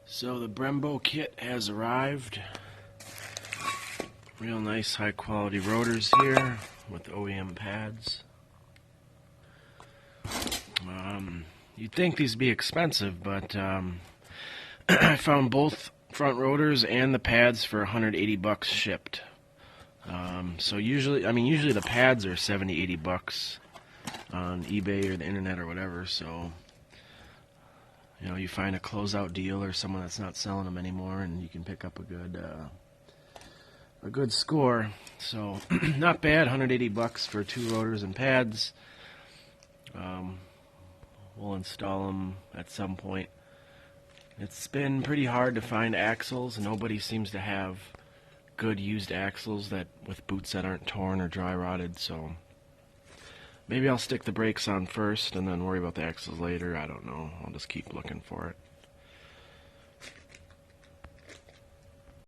So the Brembo kit has arrived. Real nice high quality rotors here with OEM pads. You'd think these would be expensive, but I found both front rotors and the pads for 180 bucks shipped. So usually the pads are 70, 80 bucks on eBay or the internet or whatever. So you find a closeout deal or someone that's not selling them anymore, and you can pick up a good score. So not bad, 180 bucks for 2 rotors and pads. We'll install them at some point. It's been pretty hard to find axles. Nobody seems to have good used axles with boots that aren't torn or dry rotted, so maybe I'll stick the brakes on first and then worry about the axles later. I don't know. I'll just keep looking for it.